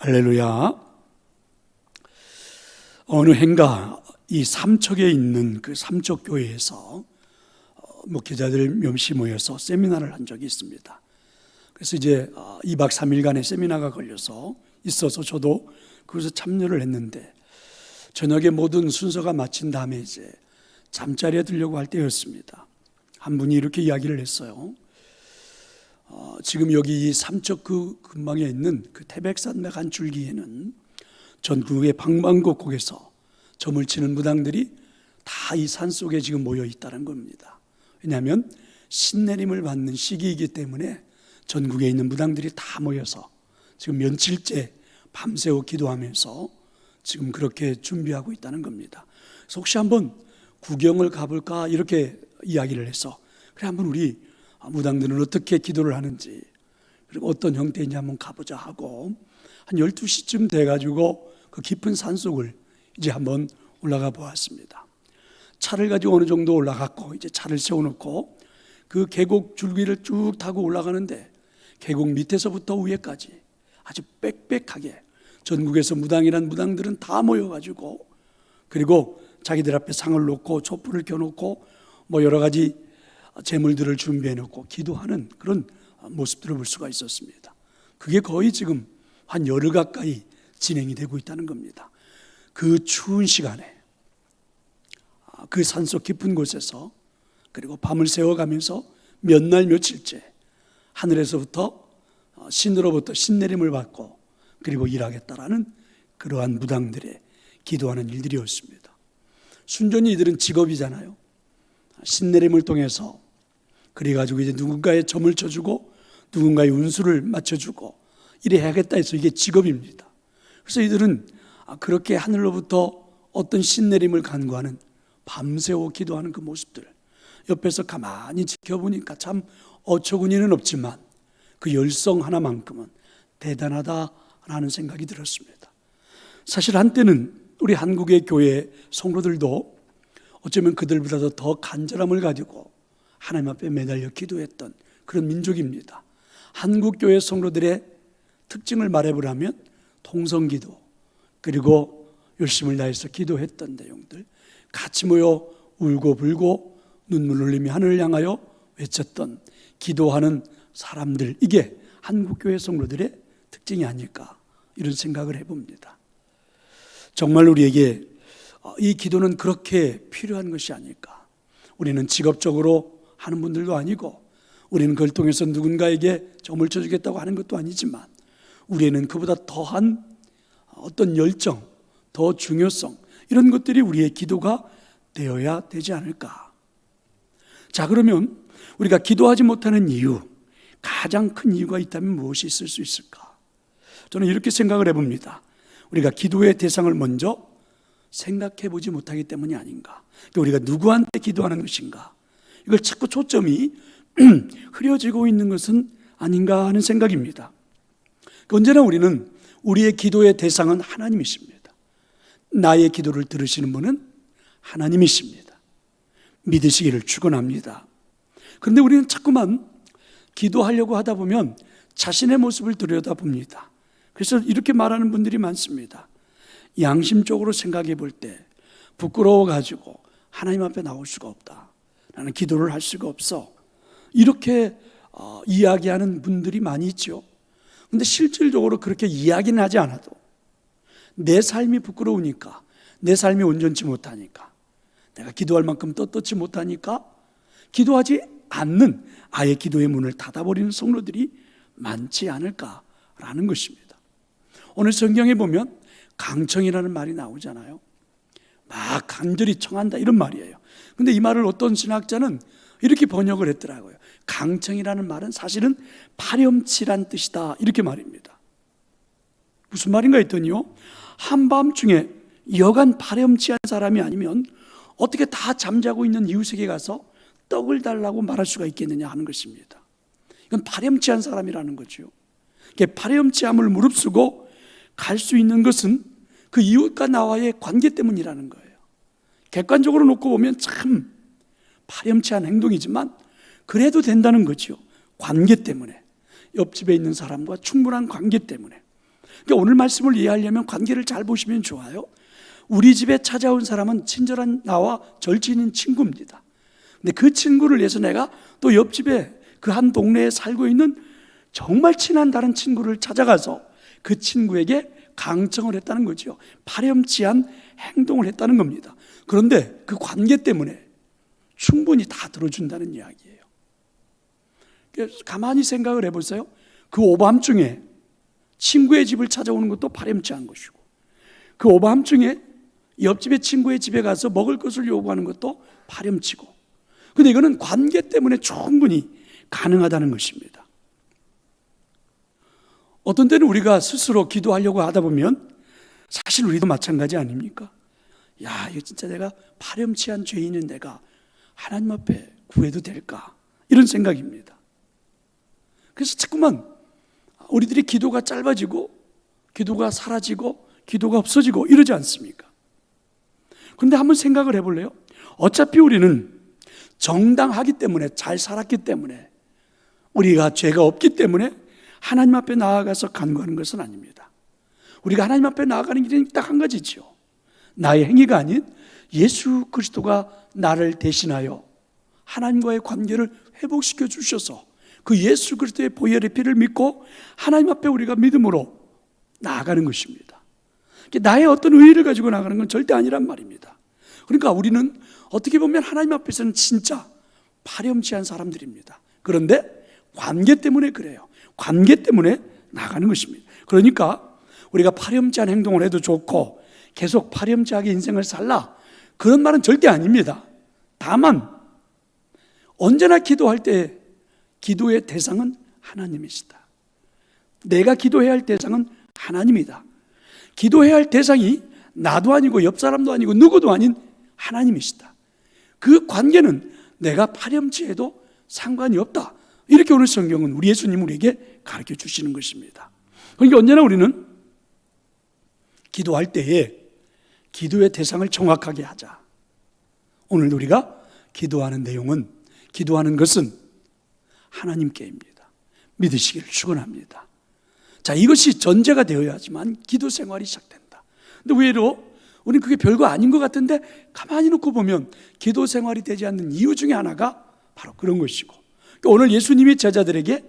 할렐루야. 어느 해인가 이 삼척에 있는 그 삼척교회에서 목회자들 몇시 모여서 세미나를 한 적이 있습니다. 그래서 이제 2박 3일간의 세미나가 걸려서 있어서 저도 그것에 참여를 했는데, 저녁에 모든 순서가 마친 다음에 이제 잠자리에 들려고 할 때였습니다. 한 분이 이렇게 이야기를 했어요. 지금 여기 이 삼척 그 근방에 있는 그 태백산맥 한 줄기에는 전국의 방방곡곡에서 점을 치는 무당들이 다 이 산속에 지금 모여 있다는 겁니다. 왜냐하면 신내림을 받는 시기이기 때문에 전국에 있는 무당들이 다 모여서 지금 며칠째 밤새워 기도하면서 지금 그렇게 준비하고 있다는 겁니다. 그래서 혹시 한번 구경을 가볼까 이렇게 이야기를 해서, 그래 한번 우리 무당들은 어떻게 기도를 하는지, 그리고 어떤 형태인지 한번 가보자 하고 한 12시쯤 돼가지고 그 깊은 산속을 이제 한번 올라가 보았습니다. 차를 가지고 어느 정도 올라갔고 이제 차를 세워놓고 그 계곡 줄기를 쭉 타고 올라가는데, 계곡 밑에서부터 위에까지 아주 빽빽하게 전국에서 무당이란 무당들은 다 모여가지고, 그리고 자기들 앞에 상을 놓고 촛불을 켜놓고 뭐 여러 가지 제물들을 준비해놓고 기도하는 그런 모습들을 볼 수가 있었습니다. 그게 거의 지금 한 열흘 가까이 진행이 되고 있다는 겁니다. 그 추운 시간에 그 산속 깊은 곳에서, 그리고 밤을 새워가면서 몇 날 며칠째 하늘에서부터 신으로부터 신내림을 받고 그리고 일하겠다라는 그러한 무당들의 기도하는 일들이었습니다. 순전히 이들은 직업이잖아요. 신내림을 통해서 그래가지고 이제 누군가의 점을 쳐주고 누군가의 운수를 맞춰주고 이래 해야겠다 해서 이게 직업입니다. 그래서 이들은 그렇게 하늘로부터 어떤 신내림을 간구하는, 밤새워 기도하는 그 모습들 옆에서 가만히 지켜보니까 참 어처구니는 없지만 그 열성 하나만큼은 대단하다라는 생각이 들었습니다. 사실 한때는 우리 한국의 교회 성도들도 어쩌면 그들보다도 더 간절함을 가지고 하나님 앞에 매달려 기도했던 그런 민족입니다. 한국 교회 성도들의 특징을 말해보라면 통성기도, 그리고 열심을 다해서 기도했던 내용들, 같이 모여 울고 불고 눈물 흘리며 하늘을 향하여 외쳤던 기도하는 사람들, 이게 한국 교회 성도들의 특징이 아닐까 이런 생각을 해봅니다. 정말 우리에게 이 기도는 그렇게 필요한 것이 아닐까. 우리는 직업적으로 하는 분들도 아니고, 우리는 그걸 통해서 누군가에게 점을 쳐주겠다고 하는 것도 아니지만, 우리는 그보다 더한 어떤 열정, 더 중요성, 이런 것들이 우리의 기도가 되어야 되지 않을까. 자, 그러면 우리가 기도하지 못하는 이유, 가장 큰 이유가 있다면 무엇이 있을 수 있을까? 저는 이렇게 생각을 해봅니다. 우리가 기도의 대상을 먼저 생각해 보지 못하기 때문이 아닌가. 우리가 누구한테 기도하는 것인가, 이걸 자꾸 초점이 흐려지고 있는 것은 아닌가 하는 생각입니다. 언제나 우리는 우리의 기도의 대상은 하나님이십니다. 나의 기도를 들으시는 분은 하나님이십니다. 믿으시기를 축원합니다. 그런데 우리는 자꾸만 기도하려고 하다 보면 자신의 모습을 들여다봅니다. 그래서 이렇게 말하는 분들이 많습니다. 양심적으로 생각해 볼 때 부끄러워가지고 하나님 앞에 나올 수가 없다, 나는 기도를 할 수가 없어, 이렇게 이야기하는 분들이 많이 있죠. 그런데 실질적으로 그렇게 이야기는 하지 않아도 내 삶이 부끄러우니까, 내 삶이 온전치 못하니까, 내가 기도할 만큼 떳떳지 못하니까 기도하지 않는, 아예 기도의 문을 닫아버리는 성도들이 많지 않을까라는 것입니다. 오늘 성경에 보면 강청이라는 말이 나오잖아요. 막 간절히 청한다, 이런 말이에요. 근데 이 말을 어떤 신학자는 이렇게 번역을 했더라고요. 강청이라는 말은 사실은 파렴치란 뜻이다, 이렇게 말입니다. 무슨 말인가 했더니요, 한밤중에 여간 파렴치한 사람이 아니면 어떻게 다 잠자고 있는 이웃에게 가서 떡을 달라고 말할 수가 있겠느냐 하는 것입니다. 이건 파렴치한 사람이라는 거죠. 파렴치함을 무릅쓰고 갈 수 있는 것은 그 이웃과 나와의 관계 때문이라는 거예요. 객관적으로 놓고 보면 참 파렴치한 행동이지만 그래도 된다는 거죠. 관계 때문에, 옆집에 있는 사람과 충분한 관계 때문에. 그러니까 오늘 말씀을 이해하려면 관계를 잘 보시면 좋아요. 우리 집에 찾아온 사람은 친절한 나와 절친인 친구입니다. 근데 그 친구를 위해서 내가 또 옆집에 그 한 동네에 살고 있는 정말 친한 다른 친구를 찾아가서 그 친구에게 강청을 했다는 거죠. 파렴치한 행동을 했다는 겁니다. 그런데 그 관계 때문에 충분히 다 들어준다는 이야기예요. 가만히 생각을 해보세요. 그 오밤중에 친구의 집을 찾아오는 것도 파렴치한 것이고, 그 오밤중에 옆집의 친구의 집에 가서 먹을 것을 요구하는 것도 파렴치고, 근데 이거는 관계 때문에 충분히 가능하다는 것입니다. 어떤 때는 우리가 스스로 기도하려고 하다 보면 사실 우리도 마찬가지 아닙니까? 야, 이거 진짜 내가 파렴치한 죄인인 내가 하나님 앞에 구해도 될까? 이런 생각입니다. 그래서 자꾸만 우리들이 기도가 짧아지고 기도가 사라지고 기도가 없어지고 이러지 않습니까? 그런데 한번 생각을 해볼래요? 어차피 우리는 정당하기 때문에, 잘 살았기 때문에, 우리가 죄가 없기 때문에 하나님 앞에 나아가서 간구하는 것은 아닙니다. 우리가 하나님 앞에 나아가는 길은 딱 한 가지죠. 나의 행위가 아닌 예수 그리스도가 나를 대신하여 하나님과의 관계를 회복시켜 주셔서 그 예수 그리스도의 보혈의 피를 믿고 하나님 앞에 우리가 믿음으로 나아가는 것입니다. 나의 어떤 의의를 가지고 나가는 건 절대 아니란 말입니다. 그러니까 우리는 어떻게 보면 하나님 앞에서는 진짜 파렴치한 사람들입니다. 그런데 관계 때문에 그래요. 관계 때문에 나가는 것입니다. 그러니까 우리가 파렴치한 행동을 해도 좋고 계속 파렴치하게 인생을 살라, 그런 말은 절대 아닙니다. 다만 언제나 기도할 때 기도의 대상은 하나님이시다. 내가 기도해야 할 대상은 하나님이다. 기도해야 할 대상이 나도 아니고 옆 사람도 아니고 누구도 아닌 하나님이시다. 그 관계는 내가 파렴치해도 상관이 없다. 이렇게 오늘 성경은 우리 예수님 우리에게 가르쳐 주시는 것입니다. 그러니까 언제나 우리는 기도할 때에 기도의 대상을 정확하게 하자. 오늘 우리가 기도하는 내용은, 기도하는 것은 하나님께입니다. 믿으시기를 축원합니다. 자, 이것이 전제가 되어야지만 기도 생활이 시작된다. 근데 의외로 우리는 그게 별거 아닌 것 같은데 가만히 놓고 보면 기도 생활이 되지 않는 이유 중에 하나가 바로 그런 것이고, 오늘 예수님이 제자들에게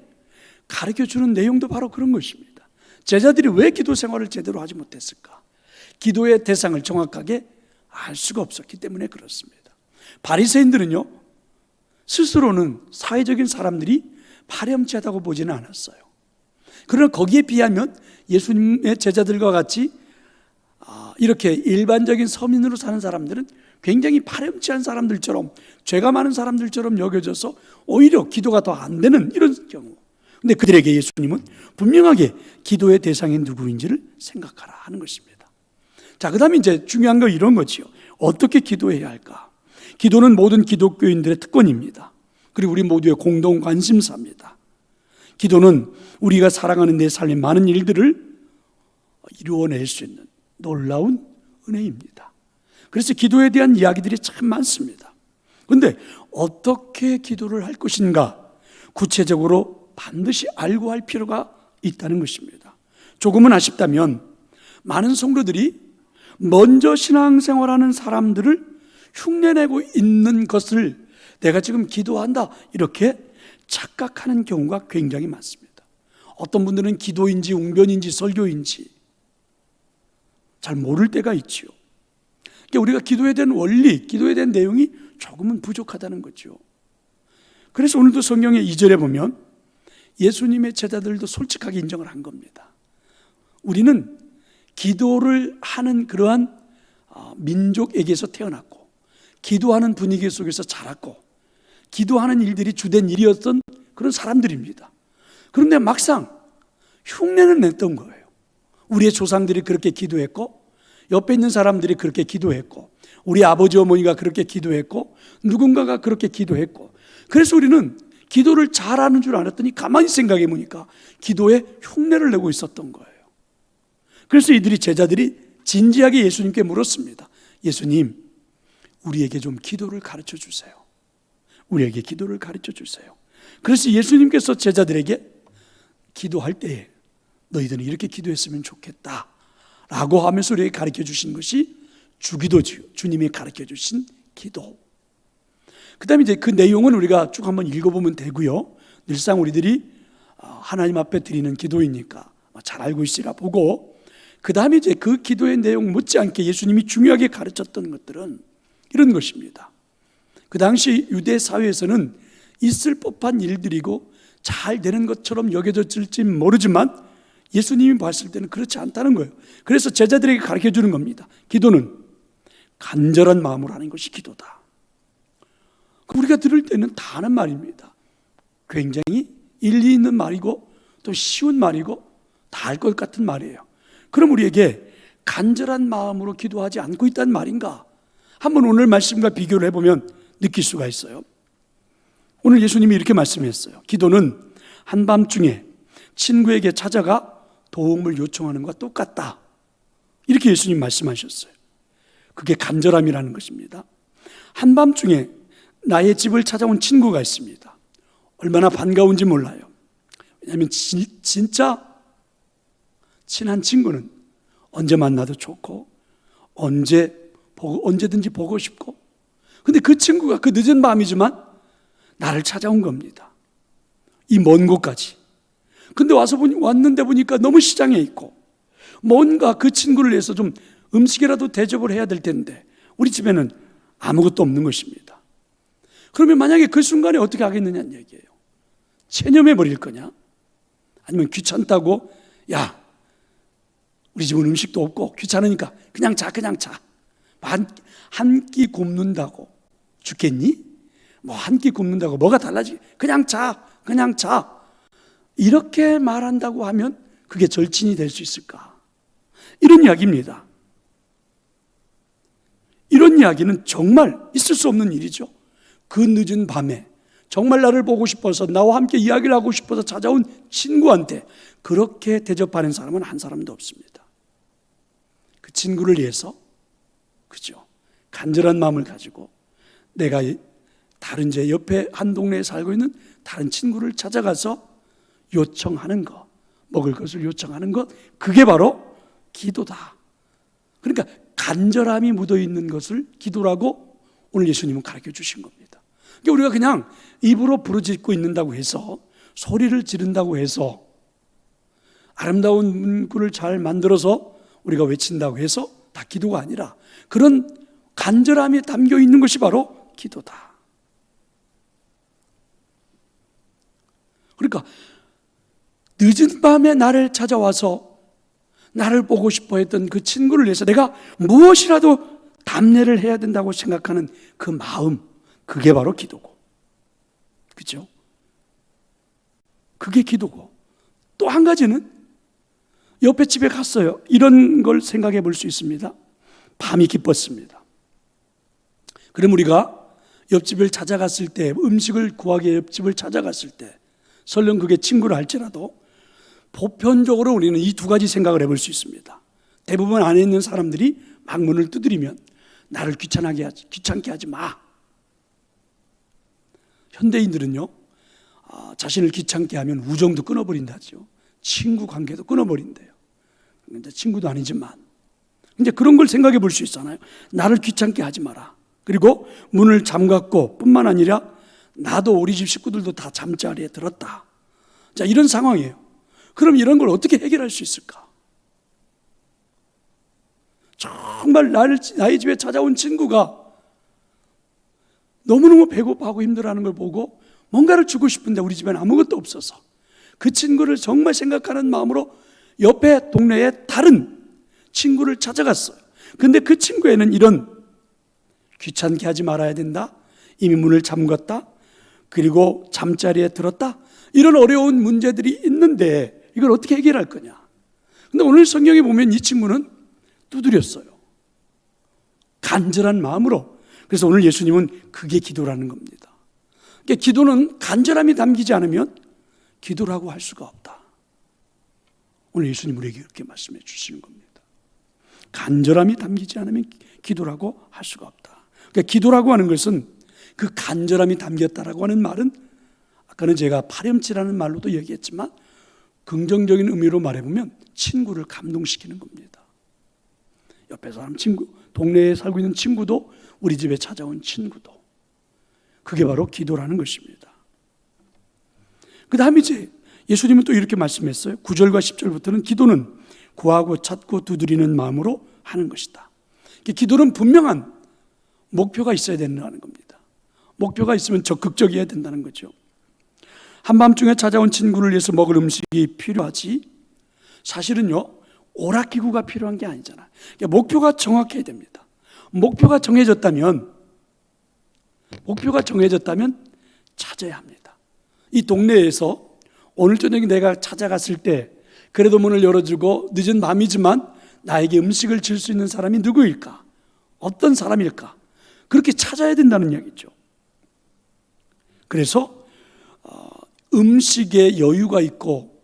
가르쳐주는 내용도 바로 그런 것입니다. 제자들이 왜 기도 생활을 제대로 하지 못했을까? 기도의 대상을 정확하게 알 수가 없었기 때문에 그렇습니다. 바리새인들은요, 스스로는 사회적인 사람들이 파렴치하다고 보지는 않았어요. 그러나 거기에 비하면 예수님의 제자들과 같이 이렇게 일반적인 서민으로 사는 사람들은 굉장히 파렴치한 사람들처럼, 죄가 많은 사람들처럼 여겨져서 오히려 기도가 더 안 되는 이런 경우. 근데 그들에게 예수님은 분명하게 기도의 대상이 누구인지를 생각하라 하는 것입니다. 자, 그 다음에 이제 중요한 건 이런 거지요. 어떻게 기도해야 할까? 기도는 모든 기독교인들의 특권입니다. 그리고 우리 모두의 공동 관심사입니다. 기도는 우리가 살아가는 내 삶의 많은 일들을 이루어낼 수 있는 놀라운 은혜입니다. 그래서 기도에 대한 이야기들이 참 많습니다. 그런데 어떻게 기도를 할 것인가, 구체적으로 반드시 알고 할 필요가 있다는 것입니다. 조금은 아쉽다면 많은 성도들이 먼저 신앙생활하는 사람들을 흉내내고 있는 것을 내가 지금 기도한다 이렇게 착각하는 경우가 굉장히 많습니다. 어떤 분들은 기도인지 웅변인지 설교인지 잘 모를 때가 있지요. 그러니까 우리가 기도에 대한 원리, 기도에 대한 내용이 조금은 부족하다는 거죠. 그래서 오늘도 성경의 2절에 보면 예수님의 제자들도 솔직하게 인정을 한 겁니다. 우리는 기도를 하는 그러한 민족에게서 태어났고, 기도하는 분위기 속에서 자랐고, 기도하는 일들이 주된 일이었던 그런 사람들입니다. 그런데 막상 흉내는 냈던 거예요. 우리의 조상들이 그렇게 기도했고, 옆에 있는 사람들이 그렇게 기도했고, 우리 아버지 어머니가 그렇게 기도했고, 누군가가 그렇게 기도했고, 그래서 우리는 기도를 잘하는 줄 알았더니 가만히 생각해 보니까 기도에 흉내를 내고 있었던 거예요. 그래서 이들이, 제자들이 진지하게 예수님께 물었습니다. 예수님, 우리에게 좀 기도를 가르쳐 주세요. 우리에게 기도를 가르쳐 주세요. 그래서 예수님께서 제자들에게 기도할 때에 너희들은 이렇게 기도했으면 좋겠다 라고 하면서 우리에게 가르쳐 주신 것이 주기도죠. 주님이 가르쳐 주신 기도. 그 다음에 이제 그 내용은 우리가 쭉 한번 읽어보면 되고요. 늘상 우리들이 하나님 앞에 드리는 기도이니까 잘 알고 있으라 보고, 그 다음에 이제 그 기도의 내용 못지않게 예수님이 중요하게 가르쳤던 것들은 이런 것입니다. 그 당시 유대 사회에서는 있을 법한 일들이고 잘 되는 것처럼 여겨졌을지 모르지만 예수님이 봤을 때는 그렇지 않다는 거예요. 그래서 제자들에게 가르쳐 주는 겁니다. 기도는 간절한 마음으로 하는 것이 기도다. 우리가 들을 때는 다 하는 말입니다. 굉장히 일리 있는 말이고 또 쉬운 말이고 다 할 것 같은 말이에요. 그럼 우리에게 간절한 마음으로 기도하지 않고 있다는 말인가? 한번 오늘 말씀과 비교를 해보면 느낄 수가 있어요. 오늘 예수님이 이렇게 말씀했어요. 기도는 한밤중에 친구에게 찾아가 도움을 요청하는 것과 똑같다. 이렇게 예수님 말씀하셨어요. 그게 간절함이라는 것입니다. 한밤중에 나의 집을 찾아온 친구가 있습니다. 얼마나 반가운지 몰라요. 왜냐하면 진짜 친한 친구는 언제 만나도 좋고 언제든지 보고 싶고, 근데 그 친구가 그 늦은 밤이지만 나를 찾아온 겁니다. 이 먼 곳까지. 근데 왔는데 보니까 너무 시장에 있고 뭔가 그 친구를 위해서 좀 음식이라도 대접을 해야 될 텐데 우리 집에는 아무것도 없는 것입니다. 그러면 만약에 그 순간에 어떻게 하겠느냐는 얘기예요. 체념해 버릴 거냐? 아니면 귀찮다고, 야, 우리 집은 음식도 없고 귀찮으니까 그냥 자. 한 끼 굶는다고 죽겠니? 뭐 한 끼 굶는다고 뭐가 달라지? 그냥 자. 이렇게 말한다고 하면 그게 절친이 될 수 있을까? 이런 이야기입니다. 이런 이야기는 정말 있을 수 없는 일이죠. 그 늦은 밤에 정말 나를 보고 싶어서 나와 함께 이야기를 하고 싶어서 찾아온 친구한테 그렇게 대접하는 사람은 한 사람도 없습니다. 그 친구를 위해서, 그죠? 간절한 마음을 가지고 내가 다른 제 옆에 한 동네에 살고 있는 다른 친구를 찾아가서 요청하는 것, 먹을 것을 요청하는 것, 그게 바로 기도다. 그러니까 간절함이 묻어있는 것을 기도라고 오늘 예수님은 가르쳐 주신 겁니다. 그러니까 우리가 그냥 입으로 부르짖고 있는다고 해서, 소리를 지른다고 해서, 아름다운 문구를 잘 만들어서 우리가 외친다고 해서 다 기도가 아니라 그런 간절함이 담겨 있는 것이 바로 기도다. 그러니까 늦은 밤에 나를 찾아와서 나를 보고 싶어 했던 그 친구를 위해서 내가 무엇이라도 답례를 해야 된다고 생각하는 그 마음, 그게 바로 기도고, 그렇죠? 그게 기도고, 또 한 가지는 옆에 집에 갔어요. 이런 걸 생각해 볼 수 있습니다. 밤이 깊었습니다. 그럼 우리가 옆집을 찾아갔을 때, 음식을 구하기 옆집을 찾아갔을 때, 설령 그게 친구라 할지라도 보편적으로 우리는 이 두 가지 생각을 해볼 수 있습니다. 대부분 안에 있는 사람들이 막 문을 두드리면 나를 귀찮게 하지 마. 현대인들은요, 자신을 귀찮게 하면 우정도 끊어버린다죠. 친구 관계도 끊어버린대요. 근데 친구도 아니지만 이제 그런 걸 생각해 볼 수 있잖아요. 나를 귀찮게 하지 마라. 그리고 문을 잠갔고 뿐만 아니라 나도 우리 집 식구들도 다 잠자리에 들었다. 자, 이런 상황이에요. 그럼 이런 걸 어떻게 해결할 수 있을까? 정말 나의 집에 찾아온 친구가 너무너무 배고파하고 힘들어하는 걸 보고 뭔가를 주고 싶은데 우리 집에는 아무것도 없어서 그 친구를 정말 생각하는 마음으로 옆에 동네에 다른 친구를 찾아갔어요. 근데 그 친구에는 이런 귀찮게 하지 말아야 된다, 이미 문을 잠갔다, 그리고 잠자리에 들었다, 이런 어려운 문제들이 있는데 이걸 어떻게 해결할 거냐? 근데 오늘 성경에 보면 이 친구는 두드렸어요. 간절한 마음으로. 그래서 오늘 예수님은 그게 기도라는 겁니다. 그러니까 기도는 간절함이 담기지 않으면 기도라고 할 수가 없다. 오늘 예수님 우리에게 그렇게 말씀해 주시는 겁니다. 간절함이 담기지 않으면 기도라고 할 수가 없다. 그러니까 기도라고 하는 것은 그 간절함이 담겼다라고 하는 말은 아까는 제가 파렴치라는 말로도 얘기했지만 긍정적인 의미로 말해보면 친구를 감동시키는 겁니다. 옆에 사람 친구, 동네에 살고 있는 친구도, 우리 집에 찾아온 친구도, 그게 바로 기도라는 것입니다. 그 다음에 이제 예수님은 또 이렇게 말씀했어요. 9절과 10절부터는 기도는 구하고 찾고 두드리는 마음으로 하는 것이다. 기도는 분명한 목표가 있어야 된다는 겁니다. 목표가 있으면 적극적이어야 된다는 거죠. 한밤중에 찾아온 친구를 위해서 먹을 음식이 필요하지, 사실은요 오락기구가 필요한 게 아니잖아요. 그러니까 목표가 정확해야 됩니다. 목표가 정해졌다면 찾아야 합니다. 이 동네에서 오늘 저녁에 내가 찾아갔을 때 그래도 문을 열어주고 늦은 밤이지만 나에게 음식을 줄 수 있는 사람이 누구일까? 어떤 사람일까? 그렇게 찾아야 된다는 이야기죠. 그래서 음식에 여유가 있고,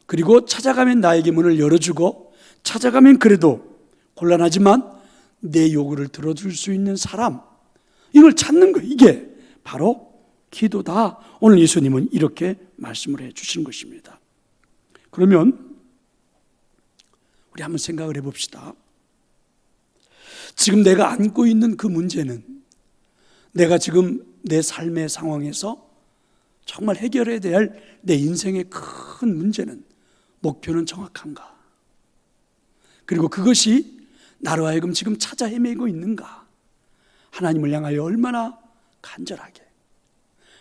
그리고 찾아가면 나에게 문을 열어주고, 찾아가면 그래도 곤란하지만 내 요구를 들어줄 수 있는 사람, 이걸 찾는 거예요. 이게 바로 기도다. 오늘 예수님은 이렇게 말씀을 해 주신 것입니다. 그러면 우리 한번 생각을 해봅시다. 지금 내가 안고 있는 그 문제는, 내가 지금 내 삶의 상황에서 정말 해결해야 될 내 인생의 큰 문제는, 목표는 정확한가? 그리고 그것이 나로 하여금 지금 찾아 헤매고 있는가? 하나님을 향하여 얼마나 간절하게,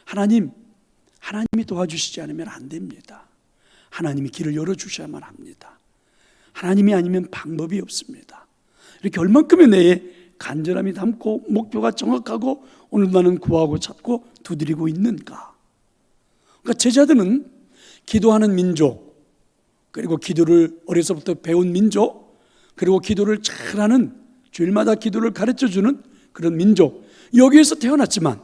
하나님이 도와주시지 않으면 안 됩니다. 하나님이 길을 열어주셔야만 합니다. 하나님이 아니면 방법이 없습니다. 이렇게 얼만큼의 내 간절함이 담고 목표가 정확하고 오늘 나는 구하고 찾고 두드리고 있는가? 그러니까 제자들은 기도하는 민족, 그리고 기도를 어려서부터 배운 민족, 그리고 기도를 잘하는, 주일마다 기도를 가르쳐주는 그런 민족, 여기에서 태어났지만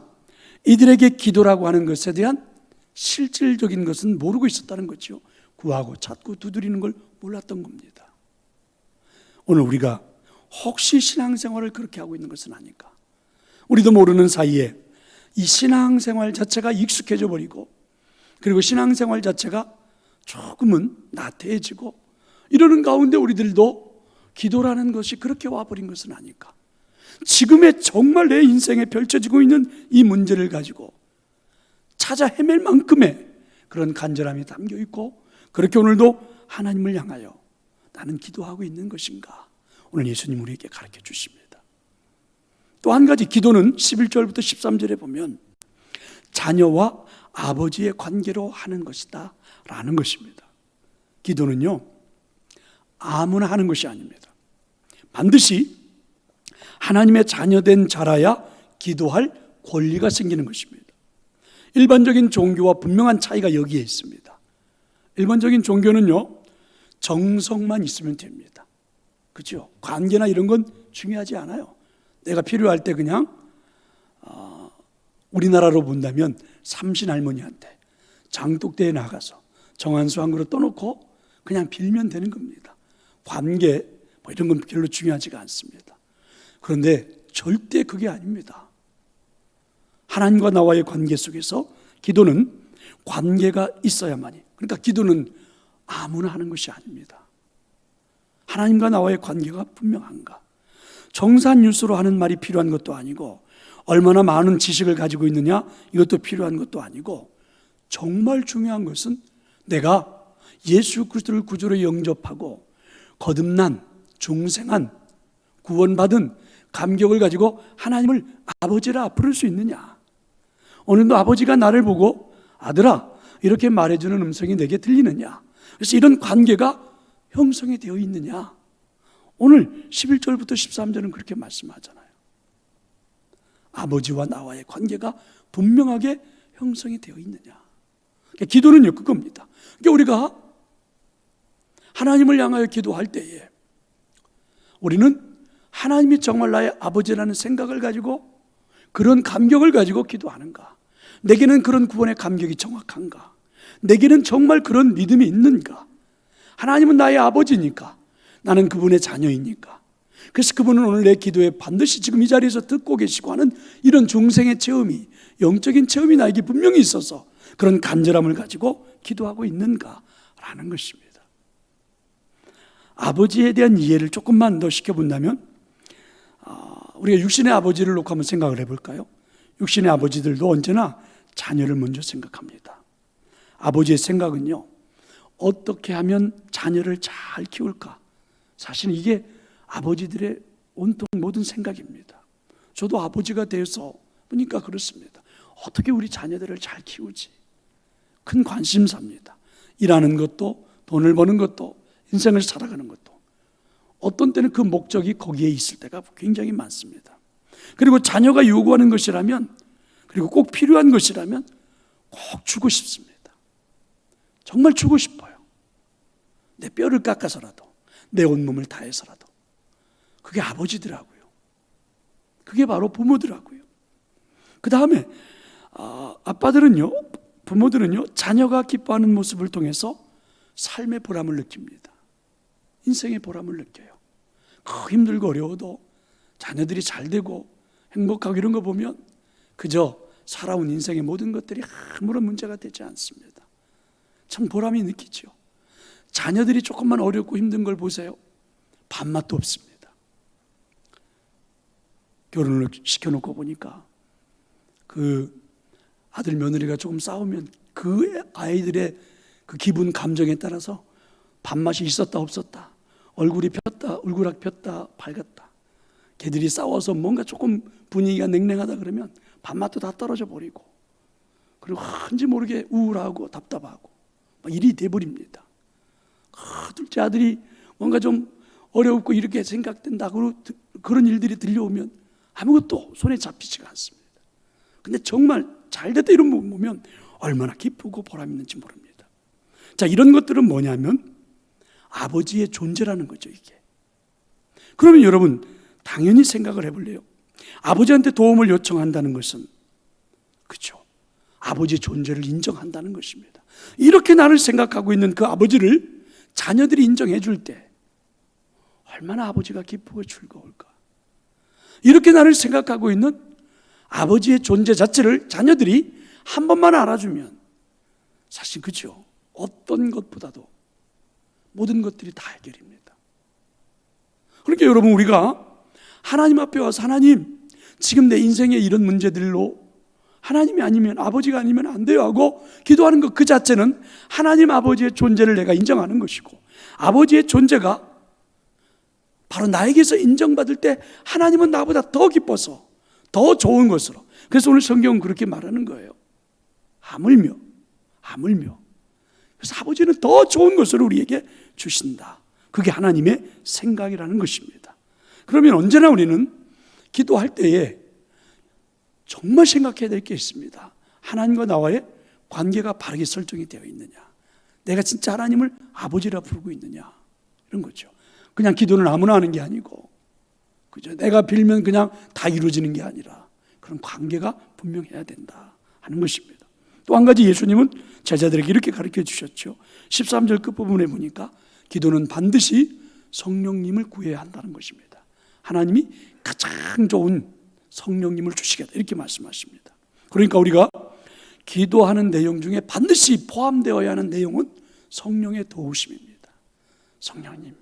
이들에게 기도라고 하는 것에 대한 실질적인 것은 모르고 있었다는 거죠. 구하고 찾고 두드리는 걸 몰랐던 겁니다. 오늘 우리가 혹시 신앙생활을 그렇게 하고 있는 것은 아닐까? 우리도 모르는 사이에 이 신앙생활 자체가 익숙해져 버리고, 그리고 신앙생활 자체가 조금은 나태해지고 이러는 가운데 우리들도 기도라는 것이 그렇게 와버린 것은 아닐까? 지금의 정말 내 인생에 펼쳐지고 있는 이 문제를 가지고 찾아 헤맬 만큼의 그런 간절함이 담겨 있고, 그렇게 오늘도 하나님을 향하여 나는 기도하고 있는 것인가? 오늘 예수님 우리에게 가르쳐 주십니다. 또 한 가지, 기도는 11절부터 13절에 보면 자녀와 아버지의 관계로 하는 것이다 라는 것입니다. 기도는요 아무나 하는 것이 아닙니다. 반드시 하나님의 자녀된 자라야 기도할 권리가 생기는 것입니다. 일반적인 종교와 분명한 차이가 여기에 있습니다. 일반적인 종교는요 정성만 있으면 됩니다. 그렇죠? 관계나 이런 건 중요하지 않아요. 내가 필요할 때 그냥 우리나라로 본다면 삼신 할머니한테 장독대에 나가서 정한수 한 그릇 떠놓고 그냥 빌면 되는 겁니다. 관계 뭐 이런 건 별로 중요하지가 않습니다. 그런데 절대 그게 아닙니다. 하나님과 나와의 관계 속에서 기도는 관계가 있어야만이, 그러니까 기도는 아무나 하는 것이 아닙니다. 하나님과 나와의 관계가 분명한가? 정산유수로 하는 말이 필요한 것도 아니고, 얼마나 많은 지식을 가지고 있느냐 이것도 필요한 것도 아니고, 정말 중요한 것은 내가 예수 그리스도를 구주로 영접하고 거듭난, 중생한, 구원받은 감격을 가지고 하나님을 아버지라 부를 수 있느냐. 오늘도 아버지가 나를 보고 아들아 이렇게 말해주는 음성이 내게 들리느냐. 그래서 이런 관계가 형성이 되어 있느냐. 오늘 11절부터 13절은 그렇게 말씀하잖아요. 아버지와 나와의 관계가 분명하게 형성이 되어 있느냐. 그러니까 기도는요 그겁니다. 그러니까 우리가 하나님을 향하여 기도할 때에 우리는 하나님이 정말 나의 아버지라는 생각을 가지고, 그런 감격을 가지고 기도하는가? 내게는 그런 구원의 감격이 정확한가? 내게는 정말 그런 믿음이 있는가? 하나님은 나의 아버지니까, 나는 그분의 자녀이니까, 그래서 그분은 오늘 내 기도에 반드시 지금 이 자리에서 듣고 계시고 하는 이런 중생의 체험이, 영적인 체험이 나에게 분명히 있어서 그런 간절함을 가지고 기도하고 있는가 라는 것입니다. 아버지에 대한 이해를 조금만 더 시켜본다면, 우리가 육신의 아버지를 놓고 한번 생각을 해볼까요? 육신의 아버지들도 언제나 자녀를 먼저 생각합니다. 아버지의 생각은요, 어떻게 하면 자녀를 잘 키울까? 사실 이게 아버지들의 온통 모든 생각입니다. 저도 아버지가 돼서 보니까 그렇습니다. 어떻게 우리 자녀들을 잘 키우지? 큰 관심사입니다. 일하는 것도, 돈을 버는 것도, 인생을 살아가는 것도 어떤 때는 그 목적이 거기에 있을 때가 굉장히 많습니다. 그리고 자녀가 요구하는 것이라면, 그리고 꼭 필요한 것이라면 꼭 주고 싶습니다. 정말 주고 싶어요. 내 뼈를 깎아서라도, 내 온몸을 다해서라도. 그게 아버지더라고요. 그게 바로 부모더라고요. 그 다음에 아빠들은요, 부모들은요, 자녀가 기뻐하는 모습을 통해서 삶의 보람을 느낍니다. 인생의 보람을 느껴요. 힘들고 어려워도 자녀들이 잘 되고 행복하고 이런 거 보면 그저 살아온 인생의 모든 것들이 아무런 문제가 되지 않습니다. 참 보람이 느끼죠. 자녀들이 조금만 어렵고 힘든 걸 보세요. 밥맛도 없습니다. 결혼을 시켜놓고 보니까 그 아들 며느리가 조금 싸우면 그 아이들의 그 기분 감정에 따라서 밥맛이 있었다 없었다, 얼굴이 폈다 울그락 폈다 밝았다, 걔들이 싸워서 뭔가 조금 분위기가 냉랭하다 그러면 밥맛도 다 떨어져 버리고, 그리고 왠지 모르게 우울하고 답답하고 막 일이 돼버립니다. 둘째 아들이 뭔가 좀 어렵고 이렇게 생각된다고 그런 일들이 들려오면 아무것도 손에 잡히지가 않습니다. 근데 정말 잘됐다 이런 부분 보면 얼마나 기쁘고 보람 있는지 모릅니다. 자, 이런 것들은 뭐냐면 아버지의 존재라는 거죠, 이게. 그러면 여러분 당연히 생각을 해볼래요. 아버지한테 도움을 요청한다는 것은, 그렇죠, 아버지의 존재를 인정한다는 것입니다. 이렇게 나를 생각하고 있는 그 아버지를 자녀들이 인정해 줄 때 얼마나 아버지가 기쁘고 즐거울까. 이렇게 나를 생각하고 있는 아버지의 존재 자체를 자녀들이 한 번만 알아주면 사실, 그렇죠, 어떤 것보다도 모든 것들이 다 해결입니다. 그러니까 여러분, 우리가 하나님 앞에 와서 하나님, 지금 내 인생에 이런 문제들로 하나님이 아니면, 아버지가 아니면 안 돼요 하고 기도하는 것 그 자체는 하나님 아버지의 존재를 내가 인정하는 것이고, 아버지의 존재가 바로 나에게서 인정받을 때 하나님은 나보다 더 기뻐서 더 좋은 것으로, 그래서 오늘 성경은 그렇게 말하는 거예요. 하물며 그래서 아버지는 더 좋은 것을 우리에게 주신다. 그게 하나님의 생각이라는 것입니다. 그러면 언제나 우리는 기도할 때에 정말 생각해야 될 게 있습니다. 하나님과 나와의 관계가 바르게 설정이 되어 있느냐, 내가 진짜 하나님을 아버지라 부르고 있느냐, 이런 거죠. 그냥 기도는 아무나 하는 게 아니고, 그죠, 내가 빌면 그냥 다 이루어지는 게 아니라 그런 관계가 분명해야 된다 하는 것입니다. 또 한 가지 예수님은 제자들에게 이렇게 가르쳐 주셨죠. 13절 끝부분에 보니까 기도는 반드시 성령님을 구해야 한다는 것입니다. 하나님이 가장 좋은 성령님을 주시겠다 이렇게 말씀하십니다. 그러니까 우리가 기도하는 내용 중에 반드시 포함되어야 하는 내용은 성령의 도우심입니다. 성령님,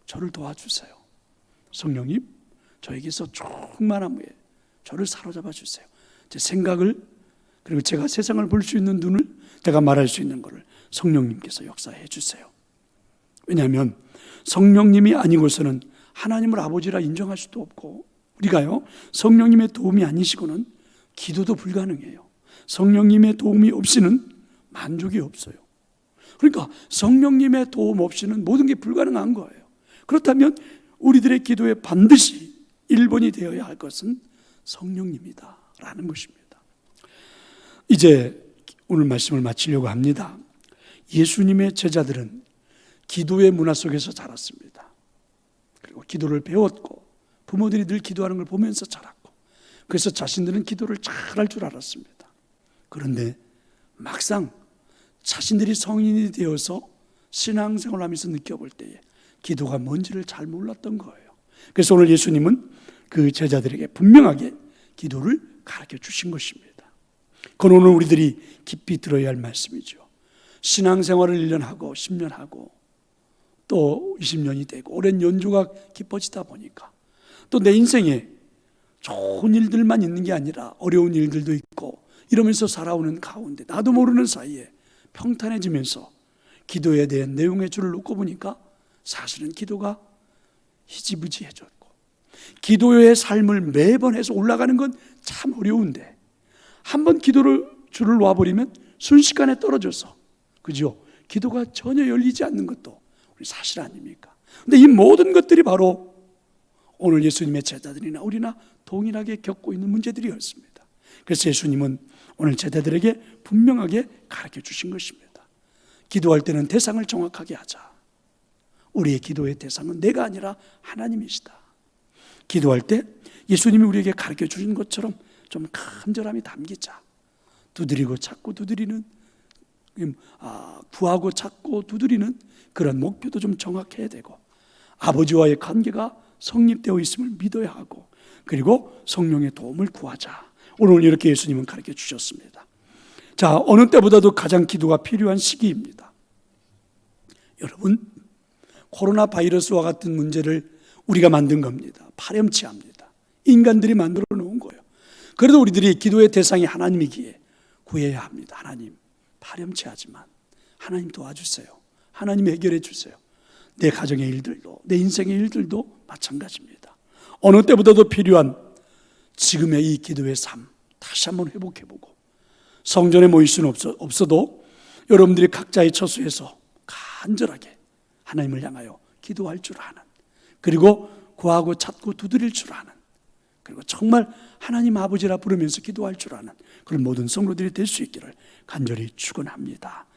저를 도와주세요. 성령님, 저에게서 충만함에 저를 사로잡아 주세요. 제 생각을, 그리고 제가 세상을 볼 수 있는 눈을, 내가 말할 수 있는 것을 성령님께서 역사해 주세요. 왜냐하면 성령님이 아니고서는 하나님을 아버지라 인정할 수도 없고, 우리가요, 성령님의 도움이 아니시고는 기도도 불가능해요. 성령님의 도움이 없이는 만족이 없어요. 그러니까 성령님의 도움 없이는 모든 게 불가능한 거예요. 그렇다면 우리들의 기도에 반드시 1번이 되어야 할 것은 성령님이다 라는 것입니다. 이제 오늘 말씀을 마치려고 합니다. 예수님의 제자들은 기도의 문화 속에서 자랐습니다. 그리고 기도를 배웠고, 부모들이 늘 기도하는 걸 보면서 자랐고, 그래서 자신들은 기도를 잘할 줄 알았습니다. 그런데 막상 자신들이 성인이 되어서 신앙생활을 하면서 느껴볼 때에 기도가 뭔지를 잘 몰랐던 거예요. 그래서 오늘 예수님은 그 제자들에게 분명하게 기도를 가르쳐 주신 것입니다. 그건 오늘 우리들이 깊이 들어야 할 말씀이죠. 신앙생활을 1년 하고 10년 하고 또 20년이 되고 오랜 연주가 깊어지다 보니까 또 내 인생에 좋은 일들만 있는 게 아니라 어려운 일들도 있고 이러면서 살아오는 가운데 나도 모르는 사이에 평탄해지면서 기도에 대한 내용의 줄을 놓고 보니까 사실은 기도가 희지부지해졌고 기도의 삶을 매번 해서 올라가는 건 참 어려운데 한번 기도를 줄을 놔버리면 순식간에 떨어져서 그죠? 기도가 전혀 열리지 않는 것도 우리 사실 아닙니까? 근데 이 모든 것들이 바로 오늘 예수님의 제자들이나 우리나 동일하게 겪고 있는 문제들이었습니다. 그래서 예수님은 오늘 제자들에게 분명하게 가르쳐 주신 것입니다. 기도할 때는 대상을 정확하게 하자. 우리의 기도의 대상은 내가 아니라 하나님이시다. 기도할 때 예수님이 우리에게 가르쳐 주신 것처럼 좀 간절함이 담기자. 두드리고 찾고 두드리는, 구하고 찾고 두드리는 그런 목표도 좀 정확해야 되고, 아버지와의 관계가 성립되어 있음을 믿어야 하고, 그리고 성령의 도움을 구하자. 오늘 이렇게 예수님은 가르쳐 주셨습니다. 자, 어느 때보다도 가장 기도가 필요한 시기입니다. 여러분, 코로나 바이러스와 같은 문제를 우리가 만든 겁니다. 파렴치합니다. 인간들이 만들어 놓은 거예요. 그래도 우리들이 기도의 대상이 하나님이기에 구해야 합니다. 하나님, 파렴치하지만 하나님 도와주세요. 하나님 해결해 주세요. 내 가정의 일들도, 내 인생의 일들도 마찬가지입니다. 어느 때보다도 필요한 지금의 이 기도의 삶 다시 한번 회복해보고, 성전에 모일 수는 없어도 여러분들이 각자의 처소에서 간절하게 하나님을 향하여 기도할 줄 아는, 그리고 구하고 찾고 두드릴 줄 아는, 그리고 정말 하나님 아버지라 부르면서 기도할 줄 아는 그런 모든 성도들이 될 수 있기를 간절히 축원합니다.